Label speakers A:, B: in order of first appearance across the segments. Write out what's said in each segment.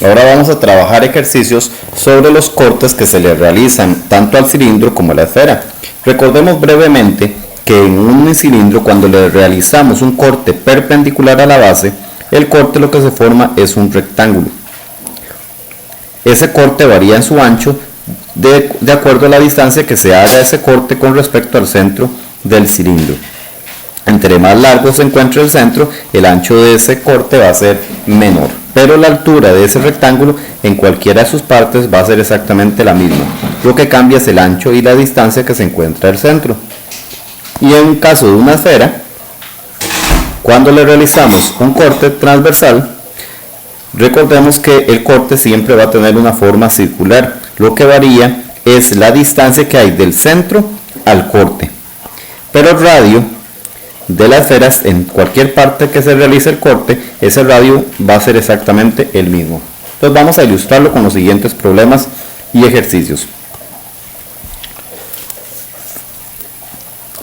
A: Ahora vamos a trabajar ejercicios sobre los cortes que se le realizan tanto al cilindro como a la esfera. Recordemos brevemente que en un cilindro, cuando le realizamos un corte perpendicular a la base, el corte lo que se forma es un rectángulo. Ese corte varía en su ancho de acuerdo a la distancia que se haga ese corte con respecto al centro del cilindro. Entre más largo se encuentre el centro, el ancho de ese corte va a ser menor, pero la altura de ese rectángulo en cualquiera de sus partes va a ser exactamente la misma. Lo que cambia es el ancho y la distancia que se encuentra el centro. Y en caso de una esfera, cuando le realizamos un corte transversal, recordemos que el corte siempre va a tener una forma circular. Lo que varía es la distancia que hay del centro al corte. Pero el radio de las esferas, en cualquier parte que se realice el corte, ese radio va a ser exactamente el mismo. Entonces vamos a ilustrarlo con los siguientes problemas y ejercicios.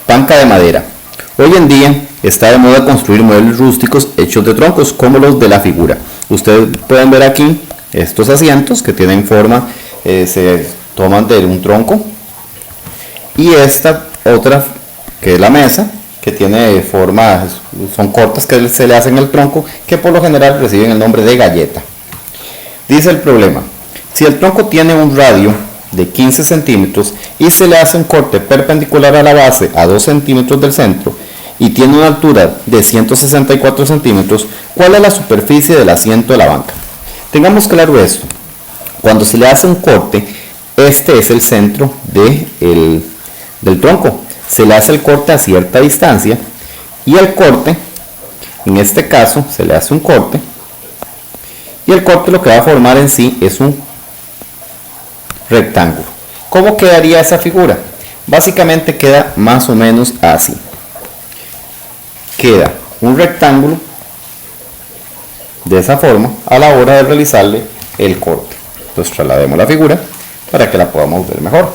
A: Panca de madera. Hoy en día está de moda construir muebles rústicos hechos de troncos, como los de la figura. Ustedes pueden ver aquí estos asientos que tienen forma, se toman de un tronco, y esta otra que es la mesa, que tiene forma, son cortes que se le hacen al tronco, que por lo general reciben el nombre de galleta. Dice el problema: si el tronco tiene un radio de 15 centímetros y se le hace un corte perpendicular a la base a 2 centímetros del centro y tiene una altura de 164 centímetros, ¿cuál es la superficie del asiento de la banca? Tengamos claro esto: cuando se le hace un corte, este es el centro del tronco. Se le hace el corte a cierta distancia y el corte, en este caso, se le hace un corte y el corte lo que va a formar en sí es un rectángulo. ¿Cómo quedaría esa figura? Básicamente queda más o menos así. Queda un rectángulo de esa forma a la hora de realizarle el corte. Entonces traslademos la figura para que la podamos ver mejor.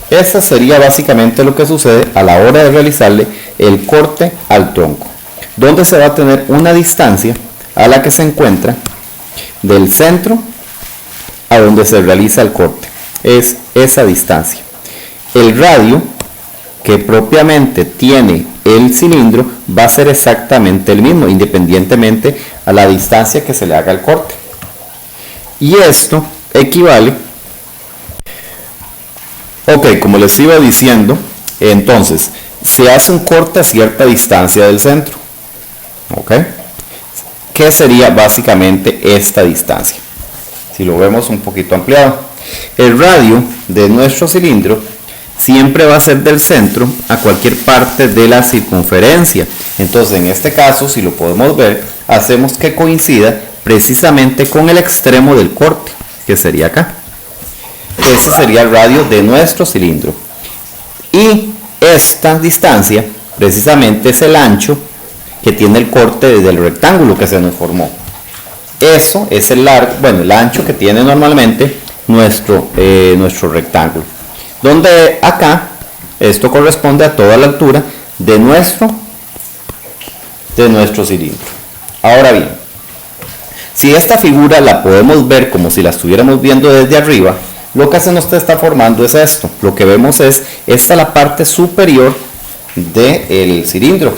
A: Eso sería básicamente lo que sucede a la hora de realizarle el corte al tronco, donde se va a tener una distancia a la que se encuentra del centro a donde se realiza el corte. Es esa distancia. El radio que propiamente tiene el cilindro va a ser exactamente el mismo, independientemente a la distancia que se le haga el corte. Y esto equivale, como les iba diciendo, entonces se hace un corte a cierta distancia del centro. ¿Qué sería básicamente esta distancia? Si lo vemos un poquito ampliado, el radio de nuestro cilindro siempre va a ser del centro a cualquier parte de la circunferencia. Entonces, en este caso, si lo podemos ver, hacemos que coincida precisamente con el extremo del corte, que sería acá. Ese sería el radio de nuestro cilindro. Y esta distancia precisamente es el ancho que tiene el corte del rectángulo que se nos formó. Eso es el ancho que tiene normalmente nuestro rectángulo. Donde acá esto corresponde a toda la altura de nuestro cilindro. Ahora bien, si esta figura la podemos ver como si la estuviéramos viendo desde arriba, lo que se nos está formando es esto. Lo que vemos es esta, la parte superior del cilindro.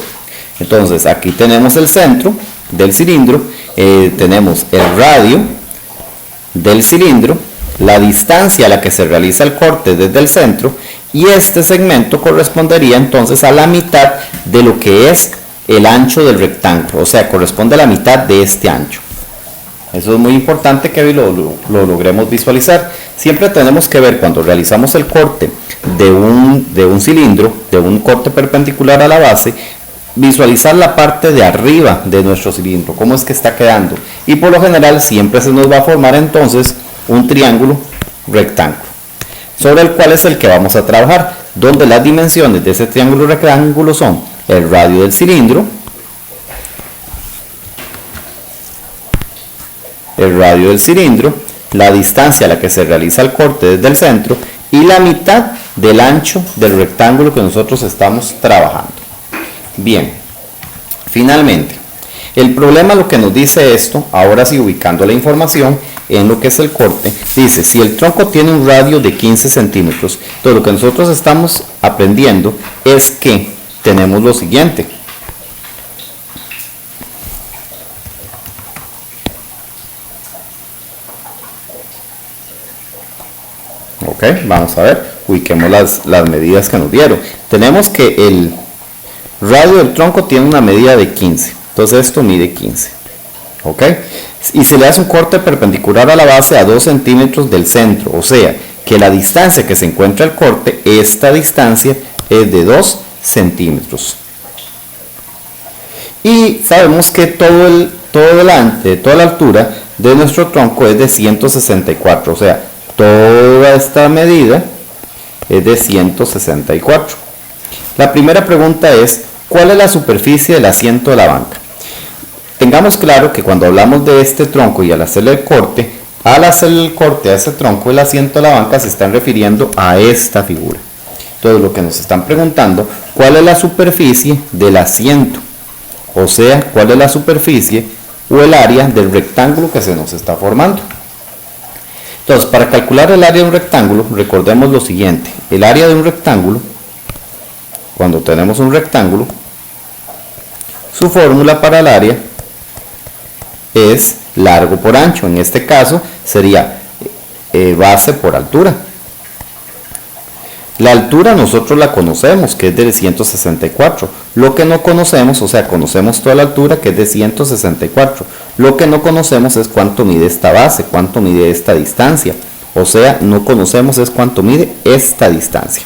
A: Entonces aquí tenemos el centro del cilindro, tenemos el radio del cilindro, la distancia a la que se realiza el corte desde el centro, y este segmento correspondería entonces a la mitad de lo que es el ancho del rectángulo, o sea, corresponde a la mitad de este ancho. Eso es muy importante que lo logremos visualizar. Siempre tenemos que ver, cuando realizamos el corte de un cilindro, de un corte perpendicular a la base, visualizar la parte de arriba de nuestro cilindro, cómo es que está quedando, y por lo general siempre se nos va a formar entonces un triángulo rectángulo, sobre el cual es el que vamos a trabajar, donde las dimensiones de ese triángulo rectángulo son el radio del cilindro, la distancia a la que se realiza el corte desde el centro y la mitad del ancho del rectángulo que nosotros estamos trabajando. Bien, finalmente, el problema lo que nos dice esto, ahora sí ubicando la información en lo que es el corte, dice si el tronco tiene un radio de 15 centímetros, entonces lo que nosotros estamos aprendiendo es que tenemos lo siguiente. Ok, vamos a ver, ubiquemos las medidas que nos dieron. Tenemos que el radio del tronco tiene una medida de 15, entonces esto mide 15. Ok, y se le hace un corte perpendicular a la base a 2 centímetros del centro, o sea que la distancia que se encuentra el corte, esta distancia es de 2 centímetros. Y sabemos que toda la altura de nuestro tronco es de 164, o sea, toda esta medida es de 164. La primera pregunta es, ¿cuál es la superficie del asiento de la banca? Tengamos claro que cuando hablamos de este tronco y al hacerle el corte a ese tronco, el asiento de la banca se están refiriendo a esta figura. Entonces lo que nos están preguntando, ¿cuál es la superficie del asiento? O sea, ¿cuál es la superficie o el área del rectángulo que se nos está formando? Entonces, para calcular el área de un rectángulo, recordemos lo siguiente. El área de un rectángulo, cuando tenemos un rectángulo, su fórmula para el área es largo por ancho. En este caso sería base por altura. La altura nosotros la conocemos, que es de 164. Lo que no conocemos, o sea, conocemos toda la altura, que es de 164. Lo que no conocemos es cuánto mide esta base, cuánto mide esta distancia. O sea, no conocemos es cuánto mide esta distancia.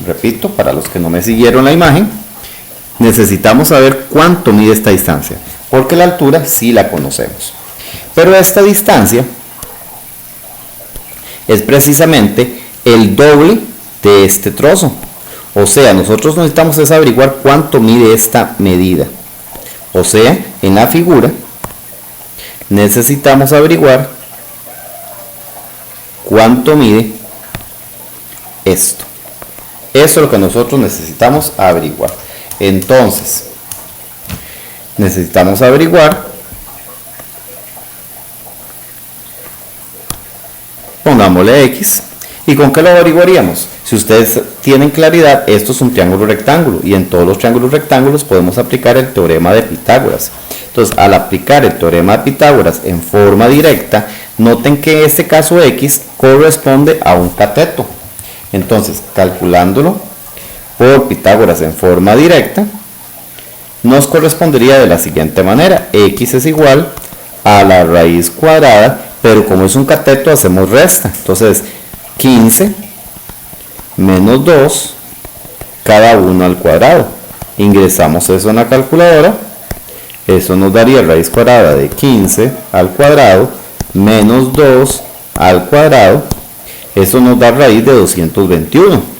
A: Repito, para los que no me siguieron la imagen, necesitamos saber cuánto mide esta distancia, porque la altura sí la conocemos. Pero esta distancia es precisamente el doble de este trozo. O sea, nosotros necesitamos es averiguar cuánto mide esta medida. O sea, en la figura necesitamos averiguar cuánto mide esto. Eso es lo que nosotros necesitamos averiguar. Entonces, necesitamos averiguar, pongámosle X, ¿y con qué lo averiguaríamos? Si ustedes tienen claridad, esto es un triángulo rectángulo y en todos los triángulos rectángulos podemos aplicar el teorema de Pitágoras. Entonces, al aplicar el teorema de Pitágoras en forma directa, noten que en este caso X corresponde a un cateto. Entonces, calculándolo por Pitágoras en forma directa, nos correspondería de la siguiente manera: X es igual a la raíz cuadrada, pero como es un cateto hacemos resta. Entonces 15 menos 2 cada uno al cuadrado. Ingresamos eso en la calculadora. Eso nos daría raíz cuadrada de 15 al cuadrado menos 2 al cuadrado. Eso nos da raíz de 221.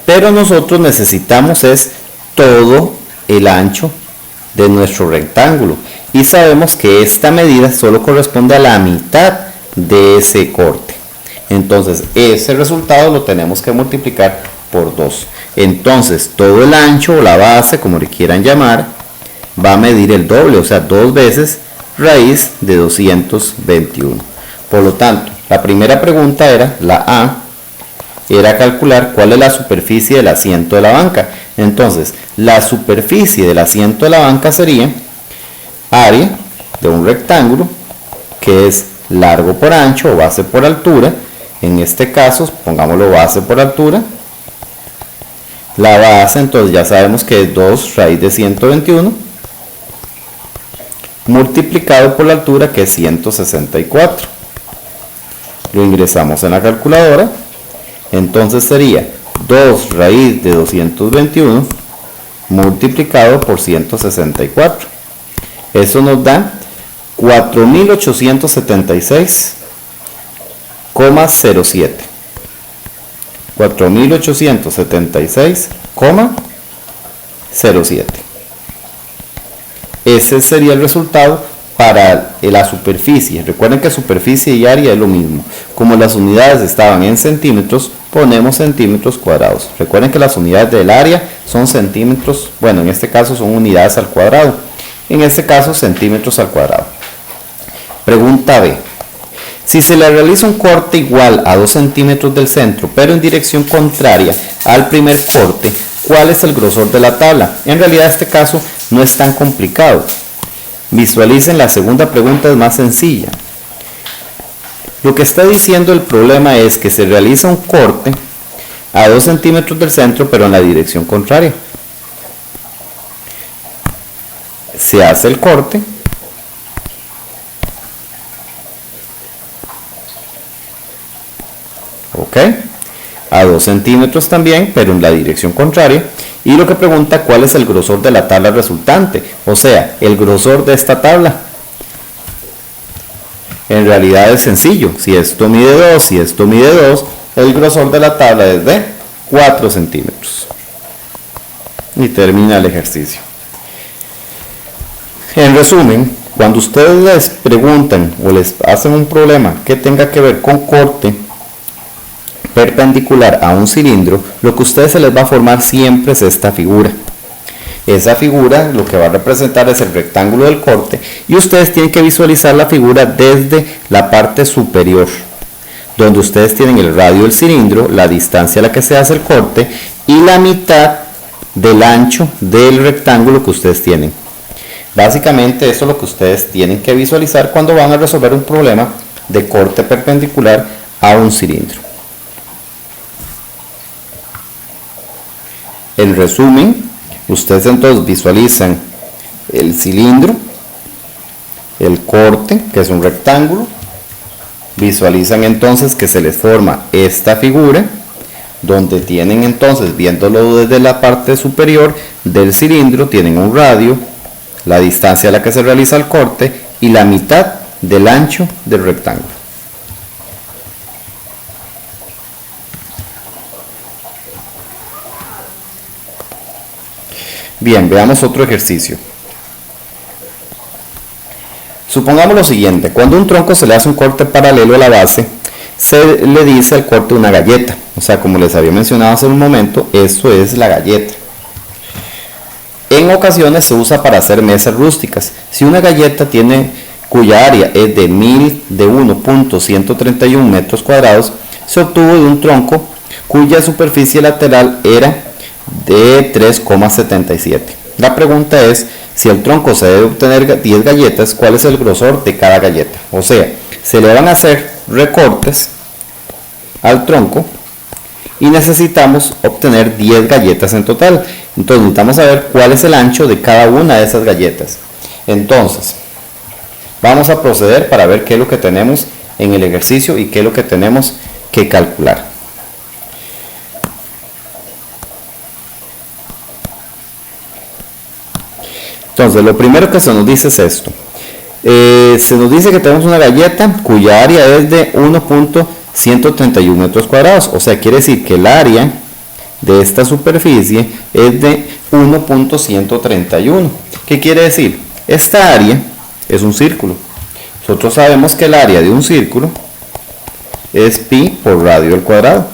A: Pero nosotros necesitamos es todo el ancho de nuestro rectángulo. Y sabemos que esta medida solo corresponde a la mitad de ese corte. Entonces, ese resultado lo tenemos que multiplicar por 2. Entonces, todo el ancho o la base, como le quieran llamar, va a medir el doble, o sea, 2 veces raíz de 221. Por lo tanto, la primera pregunta era, la A, era calcular cuál es la superficie del asiento de la banca. Entonces, la superficie del asiento de la banca sería área de un rectángulo, que es largo por ancho o base por altura. En este caso, pongámoslo base por altura. La base, entonces ya sabemos que es 2 raíz de 121, multiplicado por la altura, que es 164. Lo ingresamos en la calculadora. Entonces sería 2 raíz de 221 multiplicado por 164. Eso nos da 4.876,07. 4.876,07. Ese sería el resultado para la superficie. Recuerden que superficie y área es lo mismo. Como las unidades estaban en centímetros, ponemos centímetros cuadrados. Recuerden que las unidades del área son centímetros, bueno, en este caso son unidades al cuadrado. En este caso, centímetros al cuadrado. Pregunta B. Si se le realiza un corte igual a 2 centímetros del centro, pero en dirección contraria al primer corte, ¿cuál es el grosor de la tabla? En realidad este caso no es tan complicado. Visualicen, la segunda pregunta es más sencilla. Lo que está diciendo el problema es que se realiza un corte a 2 centímetros del centro, pero en la dirección contraria. Se hace el corte. Ok. A 2 centímetros también, pero en la dirección contraria. Y lo que pregunta, ¿cuál es el grosor de la tabla resultante? O sea, el grosor de esta tabla. En realidad es sencillo. Si esto mide 2, si esto mide 2, el grosor de la tabla es de 4 centímetros. Y termina el ejercicio. En resumen, cuando ustedes les preguntan o les hacen un problema que tenga que ver con corte perpendicular a un cilindro, lo que a ustedes se les va a formar siempre es esta figura. Esa figura lo que va a representar es el rectángulo del corte y ustedes tienen que visualizar la figura desde la parte superior, donde ustedes tienen el radio del cilindro, la distancia a la que se hace el corte y la mitad del ancho del rectángulo que ustedes tienen. Básicamente eso es lo que ustedes tienen que visualizar cuando van a resolver un problema de corte perpendicular a un cilindro. En resumen, ustedes entonces visualizan el cilindro, el corte, que es un rectángulo, visualizan entonces que se les forma esta figura, donde tienen entonces, viéndolo desde la parte superior del cilindro, tienen un radio, la distancia a la que se realiza el corte y la mitad del ancho del rectángulo. Bien, veamos otro ejercicio. Supongamos lo siguiente: cuando a un tronco se le hace un corte paralelo a la base, se le dice al corte una galleta. O sea, como les había mencionado hace un momento, esto es la galleta. En ocasiones se usa para hacer mesas rústicas. Si una galleta cuya área es de 1.131 metros cuadrados, se obtuvo de un tronco cuya superficie lateral era de 3,77. La pregunta es, si el tronco se debe obtener 10 galletas, ¿cuál es el grosor de cada galleta? O sea, se le van a hacer recortes al tronco y necesitamos obtener 10 galletas en total. Entonces necesitamos saber cuál es el ancho de cada una de esas galletas. Entonces, vamos a proceder para ver qué es lo que tenemos en el ejercicio y qué es lo que tenemos que calcular. Entonces, lo primero que se nos dice es esto. Se nos dice que tenemos una galleta cuya área es de 1.131 metros cuadrados. O sea, quiere decir que el área de esta superficie es de 1.131. ¿Qué quiere decir? Esta área es un círculo. Nosotros sabemos que el área de un círculo es pi por radio al cuadrado.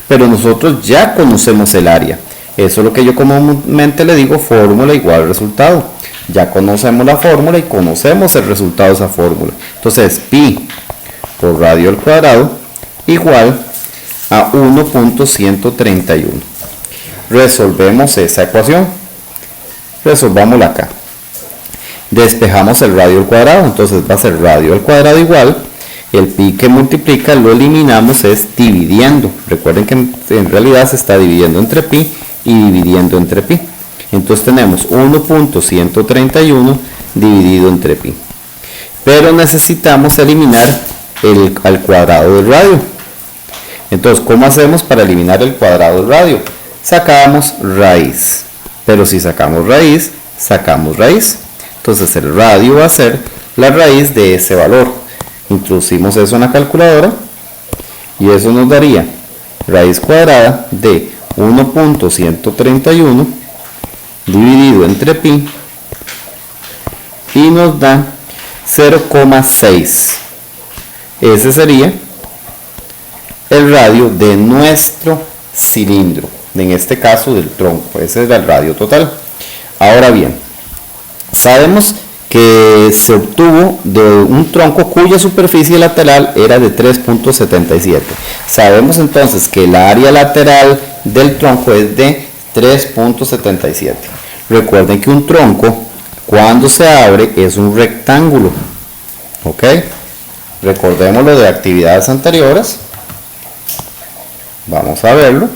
A: Pero nosotros ya conocemos el área. Eso es lo que yo comúnmente le digo fórmula igual resultado. Ya conocemos la fórmula y conocemos el resultado de esa fórmula. Entonces, pi por radio al cuadrado igual a 1.131. Resolvemos esa ecuación. Resolvámosla acá. Despejamos el radio al cuadrado. Entonces va a ser radio al cuadrado igual. El pi que multiplica lo eliminamos es dividiendo. Recuerden que en realidad se está dividiendo entre pi y dividiendo entre pi. Entonces tenemos 1.131 dividido entre pi. Pero necesitamos eliminar al cuadrado del radio. Entonces, ¿cómo hacemos para eliminar el cuadrado del radio? Sacamos raíz. Pero si sacamos raíz, sacamos raíz. Entonces el radio va a ser la raíz de ese valor. Introducimos eso en la calculadora y eso nos daría raíz cuadrada de 1.131 dividido entre pi y nos da 0,6. Ese sería el radio de nuestro cilindro, en este caso del tronco. Ese era el radio total. Ahora bien, sabemos que se obtuvo de un tronco cuya superficie lateral era de 3.77. Sabemos entonces que el área lateral del tronco es de 3.77. Recuerden que un tronco, cuando se abre, es un rectángulo. ¿Ok? Recordémoslo de actividades anteriores. Vamos a verlo.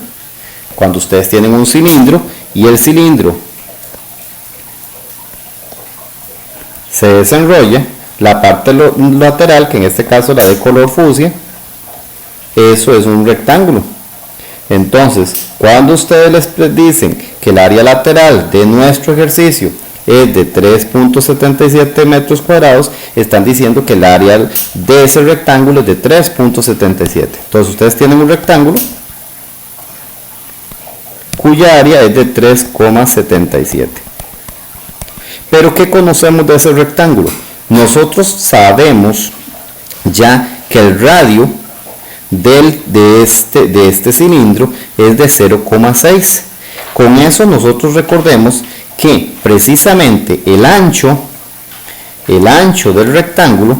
A: Cuando ustedes tienen un cilindro y el cilindro se desenrolla, la parte lateral, que en este caso la de color fucsia, eso es un rectángulo. Entonces, cuando ustedes les dicen que el área lateral de nuestro ejercicio es de 3.77 metros cuadrados, están diciendo que el área de ese rectángulo es de 3.77. Entonces ustedes tienen un rectángulo cuya área es de 3,77. Pero ¿qué conocemos de ese rectángulo? Nosotros sabemos ya que el radio de este cilindro es de 0,6. Con eso nosotros recordemos que precisamente el ancho del rectángulo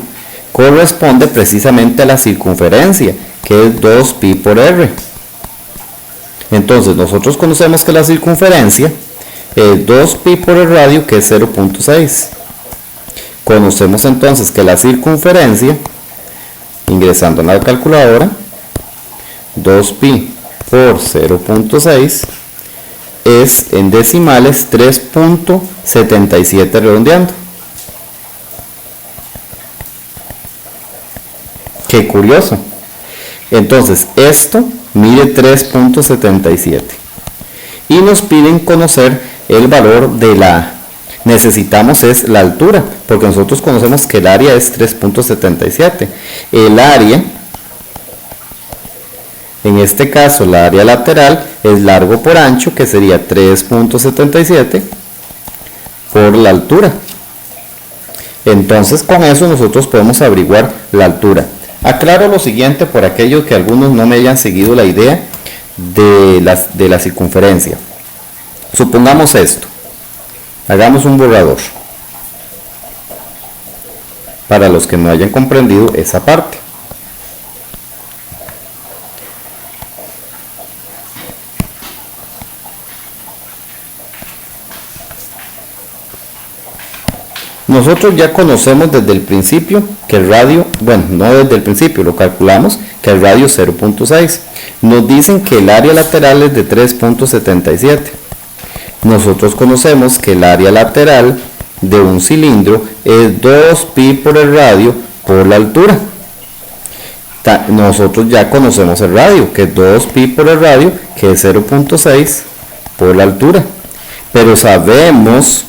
A: corresponde precisamente a la circunferencia, que es 2pi por r. Entonces nosotros conocemos que la circunferencia es 2pi por el radio, que es 0.6. Conocemos entonces que la circunferencia, ingresando en la calculadora, 2pi por 0.6 es en decimales 3.77 redondeando. Qué curioso. Entonces esto mide 3.77 y nos piden conocer el valor de necesitamos es la altura, porque nosotros conocemos que el área es 3.77. El área, en este caso la área lateral, es largo por ancho, que sería 3.77 por la altura. Entonces con eso nosotros podemos averiguar la altura. Aclaro lo siguiente por aquellos que algunos no me hayan seguido la idea de la circunferencia. Supongamos esto. Hagamos un borrador para los que no hayan comprendido esa parte. Nosotros ya conocemos desde el principio que el radio, bueno, no desde el principio, lo calculamos, que el radio es 0.6. Nos dicen que el área lateral es de 3.77. Nosotros conocemos que el área lateral de un cilindro es 2pi por el radio por la altura. Nosotros ya conocemos el radio, que es 2pi por el radio, que es 0.6 por la altura. Pero sabemos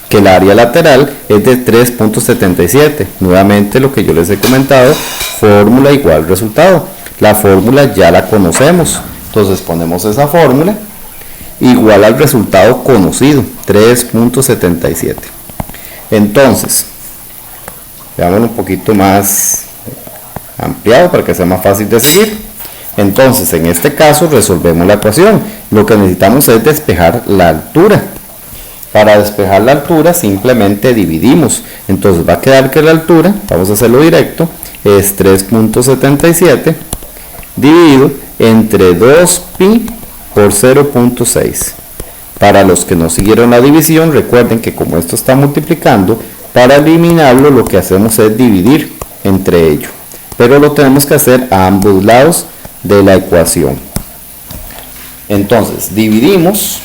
A: que el área lateral es de 3.77. Nuevamente lo que yo les he comentado, fórmula igual resultado. La fórmula ya la conocemos. Entonces ponemos esa fórmula igual al resultado conocido, 3.77. Entonces, veámoslo un poquito más ampliado para que sea más fácil de seguir. Entonces, en este caso resolvemos la ecuación. Lo que necesitamos es despejar la altura. Para despejar la altura simplemente dividimos. Entonces va a quedar que la altura, vamos a hacerlo directo, es 3.77 dividido entre 2pi por 0.6. Para los que no siguieron la división, recuerden que como esto está multiplicando, para eliminarlo lo que hacemos es dividir entre ellos. Pero lo tenemos que hacer a ambos lados de la ecuación. Entonces dividimos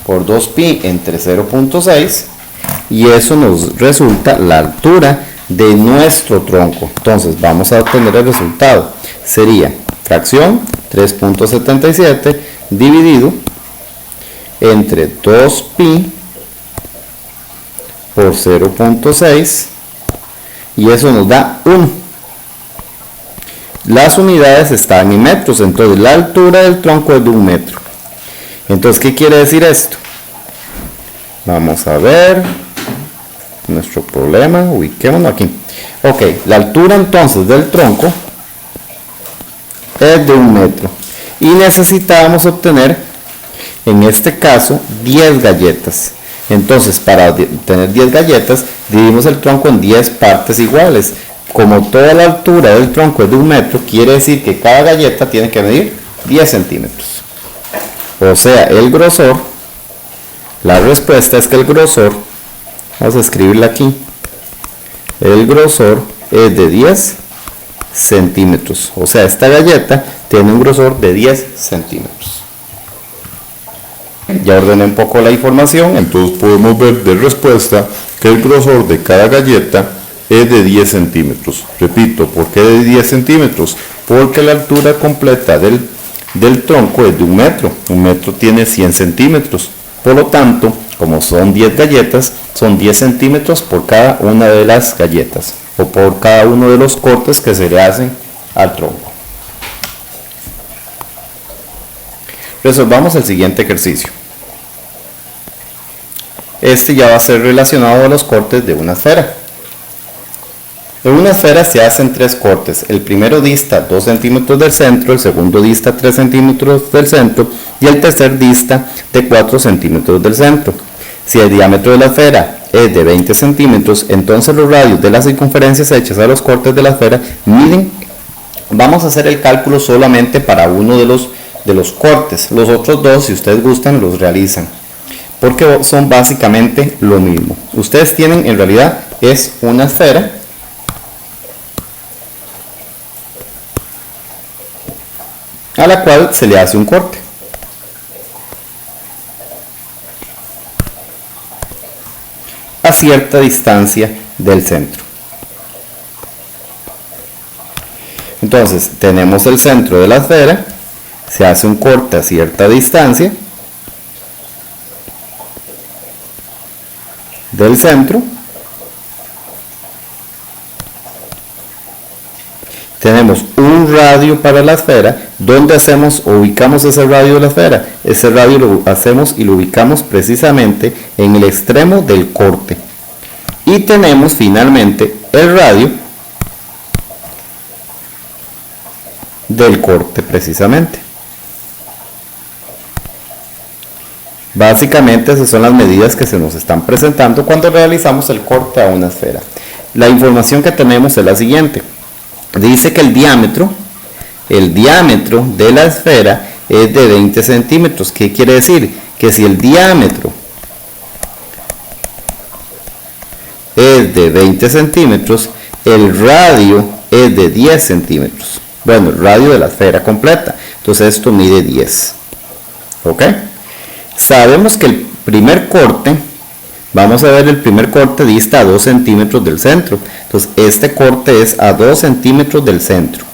A: por 2pi entre 0.6 y eso nos resulta la altura de nuestro tronco. Entonces vamos a obtener el resultado. Sería fracción 3.77 dividido entre 2pi por 0.6 y eso nos da 1. Las unidades están en metros, entonces la altura del tronco es de 1 metro. Entonces, ¿qué quiere decir esto? Vamos a ver. nuestro problema, ubiquémonos aquí. Ok, la altura entonces del tronco es de 1 metro y necesitábamos obtener, en este caso, 10 galletas. Entonces, para tener 10 galletas, dividimos el tronco en 10 partes iguales. Como toda la altura del tronco es de 1 metro, quiere decir que cada galleta tiene que medir 10 centímetros. O sea, el grosor, la respuesta es que el grosor, vamos a escribirla aquí, el grosor es de 10 centímetros. O sea, esta galleta tiene un grosor de 10 centímetros. Ya ordené un poco la información, entonces podemos ver de respuesta que el grosor de cada galleta es de 10 centímetros. Repito, ¿por qué de 10 centímetros? Porque la altura completa del tronco es de 1 metro. 1 metro tiene 100 centímetros. Por lo tanto, como son 10 galletas, son 10 centímetros por cada una de las galletas o por cada uno de los cortes que se le hacen al tronco. Resolvamos el siguiente ejercicio. Este ya va a ser relacionado a los cortes de una esfera. En una esfera se hacen 3 cortes. El primero dista 2 centímetros del centro, el segundo dista 3 centímetros del centro y el tercer dista de 4 centímetros del centro. Si el diámetro de la esfera es de 20 centímetros, entonces los radios de las circunferencias hechas a los cortes de la esfera miden. Vamos a hacer el cálculo solamente para uno de los cortes. Los otros dos, si ustedes gustan, los realizan, porque son básicamente lo mismo. Ustedes tienen, en realidad, es una esfera a la cual se le hace un corte. A cierta distancia del centro. Entonces, tenemos el centro de la esfera, se hace un corte a cierta distancia del centro. Tenemos un radio para la esfera. ¿Dónde ubicamos ese radio de la esfera? Ese radio lo hacemos y lo ubicamos precisamente en el extremo del corte. Y tenemos finalmente el radio del corte precisamente. Básicamente esas son las medidas que se nos están presentando cuando realizamos el corte a una esfera. La información que tenemos es la siguiente. Dice que el diámetro de la esfera es de 20 centímetros. ¿Qué quiere decir? Que si el diámetro es de 20 centímetros, el radio es de 10 centímetros. Bueno, el radio de la esfera completa. Entonces esto mide 10. ¿Ok? Sabemos que el primer corte, vamos a ver, el primer corte dista a 2 centímetros del centro. Entonces este corte es a 2 centímetros del centro.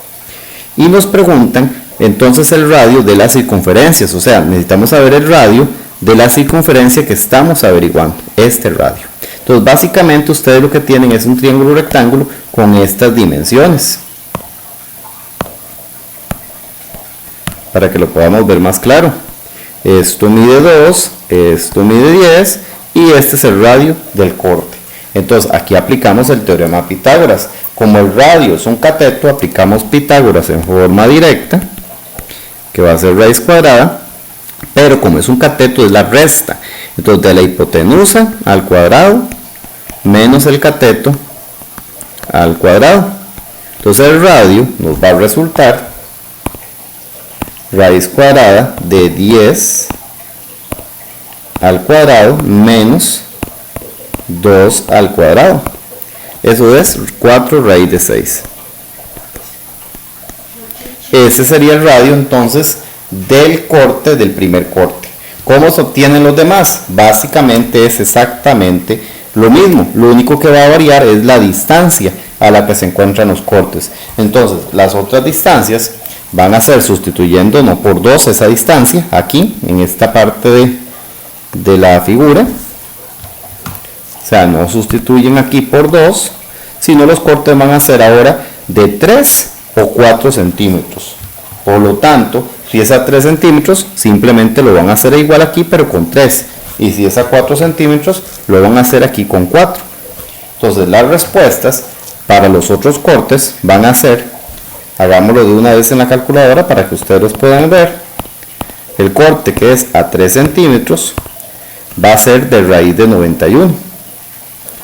A: Y nos preguntan entonces el radio de las circunferencias. O sea, necesitamos saber el radio de la circunferencia que estamos averiguando. Este radio. Entonces básicamente ustedes lo que tienen es un triángulo rectángulo con estas dimensiones. Para que lo podamos ver más claro. Esto mide 2, esto mide 10 y este es el radio del corte. Entonces aquí aplicamos el teorema de Pitágoras. Como el radio es un cateto, aplicamos Pitágoras en forma directa, que va a ser raíz cuadrada, pero como es un cateto es la resta. Entonces de la hipotenusa al cuadrado menos el cateto al cuadrado. Entonces el radio nos va a resultar raíz cuadrada de 10 al cuadrado menos 2 al cuadrado. Eso es 4 raíz de 6. Ese sería el radio entonces del corte, del primer corte. ¿Cómo se obtienen los demás? Básicamente es exactamente lo mismo. Lo único que va a variar es la distancia a la que se encuentran los cortes. Entonces las otras distancias van a ser sustituyendo no por 2 esa distancia, aquí en esta parte de la figura. O sea, no sustituyen aquí por 2, sino los cortes van a ser ahora de 3 o 4 centímetros. Por lo tanto, si es a 3 centímetros, simplemente lo van a hacer igual aquí, pero con 3. Y si es a 4 centímetros, lo van a hacer aquí con 4. Entonces las respuestas para los otros cortes van a ser, hagámoslo de una vez en la calculadora para que ustedes los puedan ver. El corte que es a 3 centímetros va a ser de raíz de 91.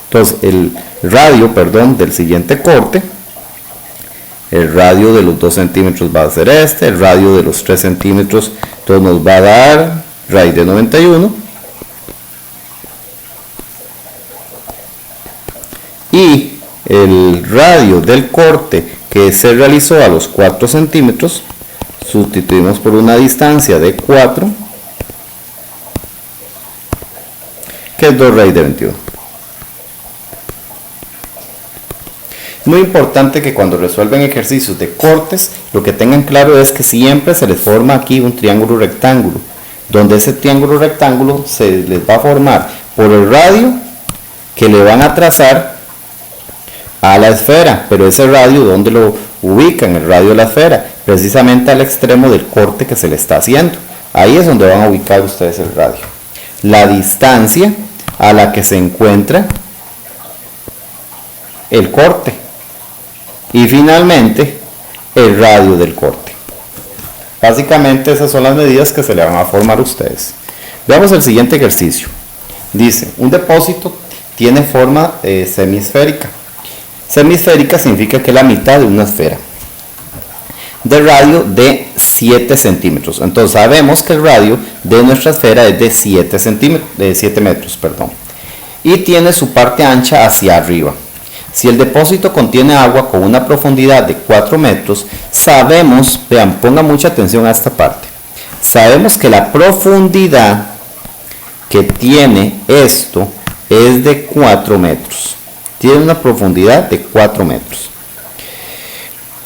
A: Entonces el radio, del siguiente corte, el radio de los 2 centímetros va a ser este, el radio de los 3 centímetros, entonces nos va a dar raíz de 91. Y el radio del corte que se realizó a los 4 centímetros, sustituimos por una distancia de 4, que es 2 raíz de 21. Muy importante que cuando resuelven ejercicios de cortes, lo que tengan claro es que siempre se les forma aquí un triángulo rectángulo, donde ese triángulo rectángulo se les va a formar por el radio que le van a trazar a la esfera, pero ese radio, ¿dónde lo ubican? El radio de la esfera, precisamente al extremo del corte que se le está haciendo. Ahí es donde van a ubicar ustedes el radio. La distancia a la que se encuentra el corte. Y finalmente, el radio del corte. Básicamente esas son las medidas que se le van a formar a ustedes. Veamos el siguiente ejercicio. Dice, un depósito tiene forma semiesférica. Semisférica significa que es la mitad de una esfera, de radio de 7 centímetros. Entonces sabemos que el radio de nuestra esfera es de 7 metros, y tiene su parte ancha hacia arriba. Si el depósito contiene agua con una profundidad de 4 metros, sabemos, vean, pongan mucha atención a esta parte, sabemos que la profundidad que tiene esto es de 4 metros. Tiene una profundidad de 4 metros.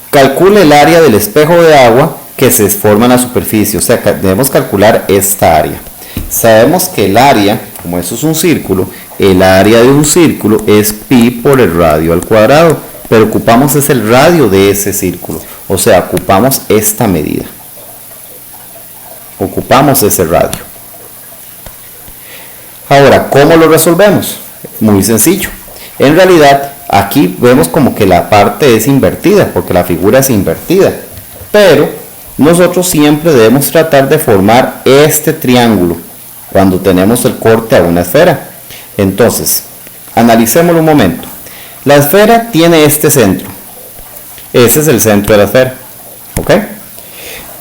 A: Calcule el área del espejo de agua que se forma en la superficie. O sea, debemos calcular esta área. Sabemos que el área, como eso es un círculo, el área de un círculo es pi por el radio al cuadrado. Pero ocupamos es el radio de ese círculo. O sea, ocupamos esta medida. Ocupamos ese radio. Ahora, ¿cómo lo resolvemos? Muy sencillo. En realidad, aquí vemos como que la parte es invertida, porque la figura es invertida. Pero nosotros siempre debemos tratar de formar este triángulo cuando tenemos el corte a una esfera. Entonces, analicémoslo un momento. La esfera tiene este centro. Ese es el centro de la esfera. ¿Ok?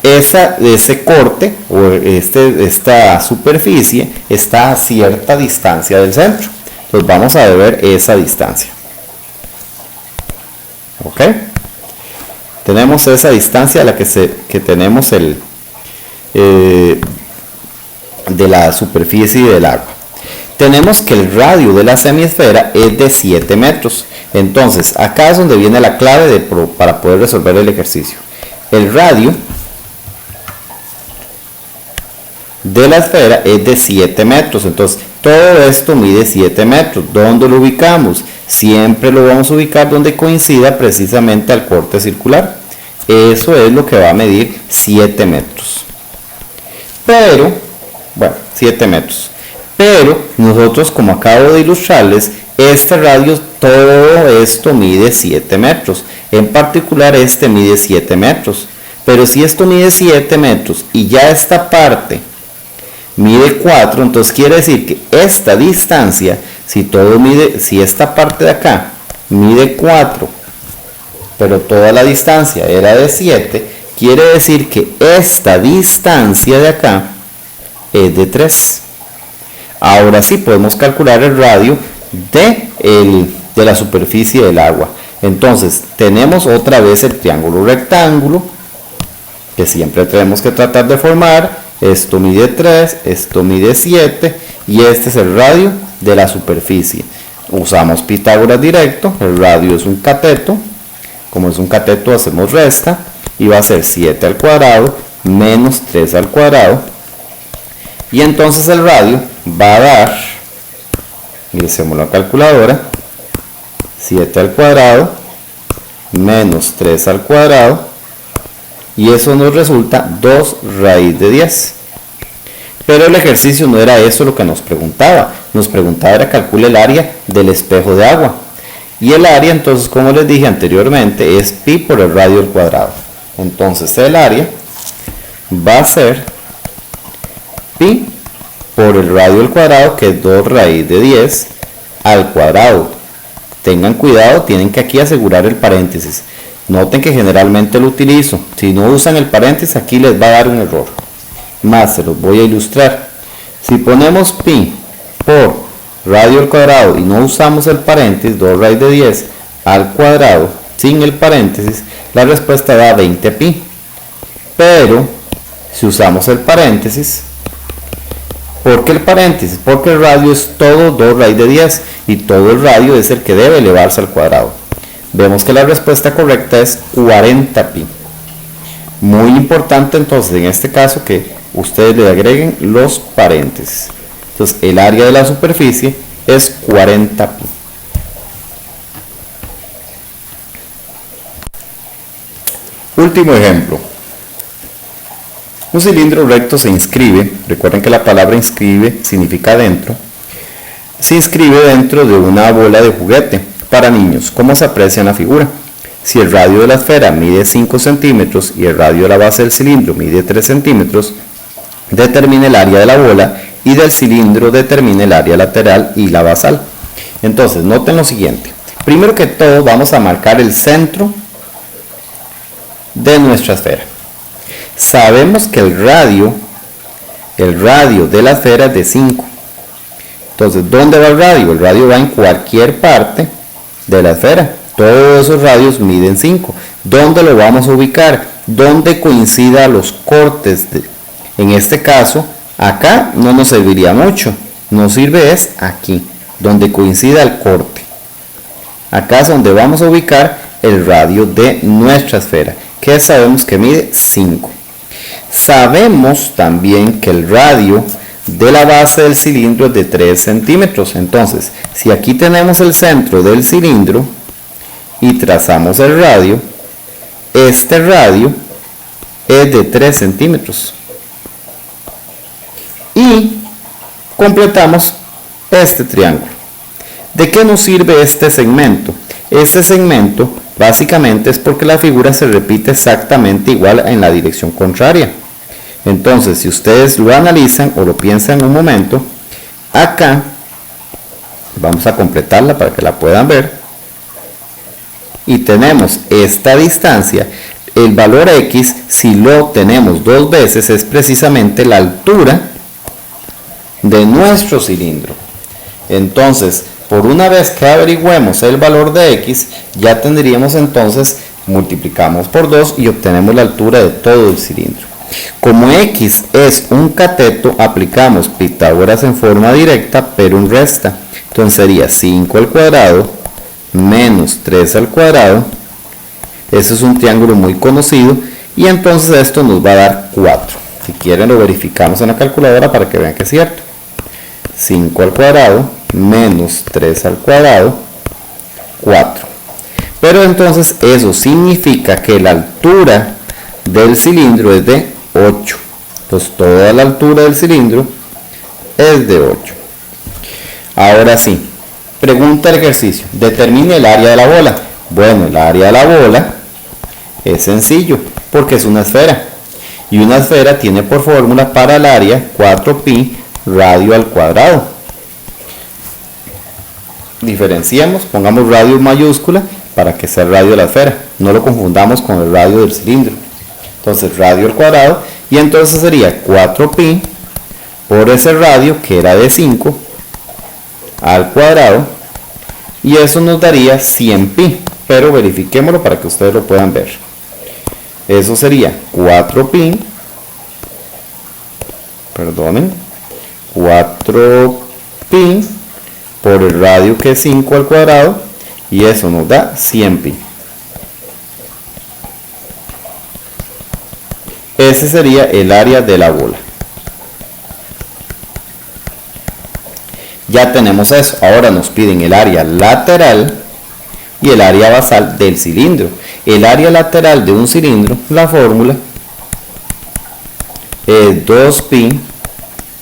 A: Ese corte o esta superficie está a cierta distancia del centro. Pues vamos a ver esa distancia. ¿Ok? Tenemos esa distancia a la que tenemos de la superficie del agua. Tenemos que el radio de la semiesfera es de 7 metros. Entonces, acá es donde viene la clave para poder resolver el ejercicio. El radio de la esfera es de 7 metros. Entonces, todo esto mide 7 metros. ¿Dónde lo ubicamos? Siempre lo vamos a ubicar donde coincida precisamente al corte circular. Eso es lo que va a medir 7 metros. Pero, bueno, 7 metros. Pero nosotros, como acabo de ilustrarles, este radio, todo esto mide 7 metros. En particular, este mide 7 metros. Pero si esto mide 7 metros y ya esta parte mide 4, entonces quiere decir que esta distancia, si esta parte de acá mide 4, pero toda la distancia era de 7, quiere decir que esta distancia de acá es de 3. Ahora sí podemos calcular el radio de la superficie del agua. Entonces tenemos otra vez el triángulo rectángulo que siempre tenemos que tratar de formar. Esto mide 3, esto mide 7 y este es el radio de la superficie. Usamos Pitágoras directo, el radio es un cateto. Como es un cateto hacemos resta y va a ser 7 al cuadrado menos 3 al cuadrado. Y entonces el radio va a dar, y hacemos la calculadora, 7 al cuadrado menos 3 al cuadrado, y eso nos resulta 2 raíz de 10. Pero el ejercicio no era eso lo que nos preguntaba. Nos preguntaba era calcule el área del espejo de agua. Y el área, entonces, como les dije anteriormente, es pi por el radio al cuadrado. Entonces el área va a ser pi por el radio al cuadrado, que es 2 raíz de 10 al cuadrado. Tengan cuidado, tienen que aquí asegurar el paréntesis. Noten que generalmente lo utilizo. Si no usan el paréntesis, aquí les va a dar un error. Más, se los voy a ilustrar. Si ponemos pi por radio al cuadrado y no usamos el paréntesis, 2 raíz de 10 al cuadrado, sin el paréntesis, la respuesta da 20 pi. Pero, si usamos el paréntesis, ¿por qué el paréntesis? Porque el radio es todo 2 raíz de 10 y todo el radio es el que debe elevarse al cuadrado. Vemos que la respuesta correcta es 40 pi. Muy importante entonces en este caso que ustedes le agreguen los paréntesis. Entonces el área de la superficie es 40 pi. Último ejemplo. Un cilindro recto se inscribe, recuerden que la palabra inscribe significa dentro, se inscribe dentro de una bola de juguete para niños, como se aprecia en la figura. Si el radio de la esfera mide 5 centímetros y el radio de la base del cilindro mide 3 centímetros, determine el área de la bola y del cilindro determine el área lateral y la basal. Entonces, noten lo siguiente. Primero que todo, vamos a marcar el centro de nuestra esfera. Sabemos que el radio de la esfera es de 5. Entonces, ¿dónde va el radio? El radio va en cualquier parte de la esfera. Todos esos radios miden 5. ¿Dónde lo vamos a ubicar? Donde coincida los cortes. En este caso, acá no nos serviría mucho. Nos sirve es aquí, donde coincida el corte. Acá es donde vamos a ubicar el radio de nuestra esfera, que sabemos que mide 5. Sabemos también que el radio de la base del cilindro es de 3 centímetros. Entonces, si aquí tenemos el centro del cilindro y trazamos el radio, este radio es de 3 centímetros. Y completamos este triángulo. ¿De qué nos sirve este segmento? Este segmento básicamente es porque la figura se repite exactamente igual en la dirección contraria. Entonces, si ustedes lo analizan o lo piensan un momento, acá vamos a completarla para que la puedan ver. Y tenemos esta distancia. El valor X, si lo tenemos 2 veces, es precisamente la altura de nuestro cilindro. Entonces, por una vez que averigüemos el valor de X, ya tendríamos entonces, multiplicamos por 2 y obtenemos la altura de todo el cilindro. Como X es un cateto, aplicamos Pitágoras en forma directa, pero en resta. Entonces sería 5 al cuadrado menos 3 al cuadrado. Ese es un triángulo muy conocido y entonces esto nos va a dar 4. Si quieren lo verificamos en la calculadora para que vean que es cierto. 5 al cuadrado menos 3 al cuadrado, 4. Pero entonces eso significa que la altura del cilindro es de 8. Entonces toda la altura del cilindro es de 8. Ahora sí, pregunta el ejercicio. Determine el área de la bola. Bueno, el área de la bola es sencillo porque es una esfera. Y una esfera tiene por fórmula para el área 4pi radio al cuadrado. Diferenciemos, pongamos radio mayúscula para que sea el radio de la esfera. No lo confundamos con el radio del cilindro. Entonces radio al cuadrado y entonces sería 4pi por ese radio que era de 5 al cuadrado y eso nos daría 100pi, pero verifiquémoslo para que ustedes lo puedan ver. Eso sería 4pi, 4pi por el radio que es 5 al cuadrado y eso nos da 100pi. Ese sería el área de la bola. Ya tenemos eso. Ahora nos piden el área lateral y el área basal del cilindro. El área lateral de un cilindro, la fórmula es 2pi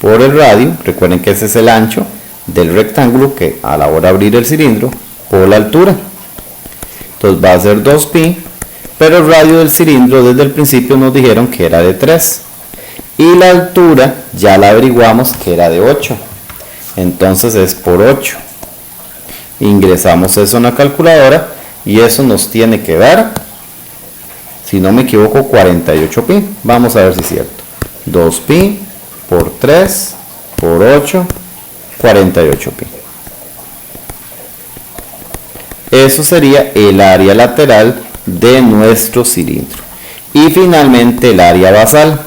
A: por el radio. Recuerden que ese es el ancho del rectángulo que a la hora de abrir el cilindro por la altura. entonces va a ser 2pi, pero el radio del cilindro desde el principio nos dijeron que era de 3, y la altura ya la averiguamos que era de 8, entonces es por 8. Ingresamos eso en la calculadora y eso nos tiene que dar, si no me equivoco, 48pi. Vamos a ver si es cierto. 2pi por 3 por 8, 48pi. Eso sería el área lateral de nuestro cilindro. Y finalmente el área basal.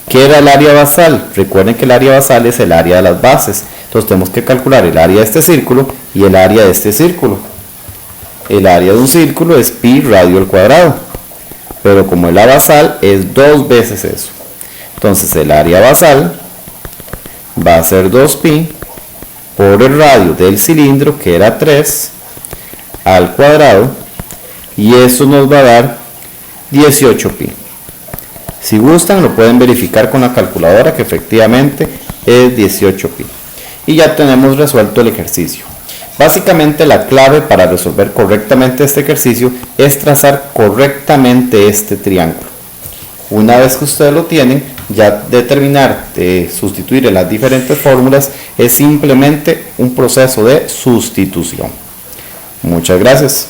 A: ¿Qué era el área basal? Recuerden que el área basal es el área de las bases. Entonces tenemos que calcular el área de este círculo y el área de este círculo. El área de un círculo es pi radio al cuadrado, pero como es la basal es 2 veces eso. Entonces el área basal va a ser 2pi por el radio del cilindro, que era 3, al cuadrado, y eso nos va a dar 18pi. Si gustan lo pueden verificar con la calculadora, que efectivamente es 18pi. Y ya tenemos resuelto el ejercicio. Básicamente la clave para resolver correctamente este ejercicio es trazar correctamente este triángulo. Una vez que ustedes lo tienen, ya determinar de sustituir en las diferentes fórmulas es simplemente un proceso de sustitución. Muchas gracias.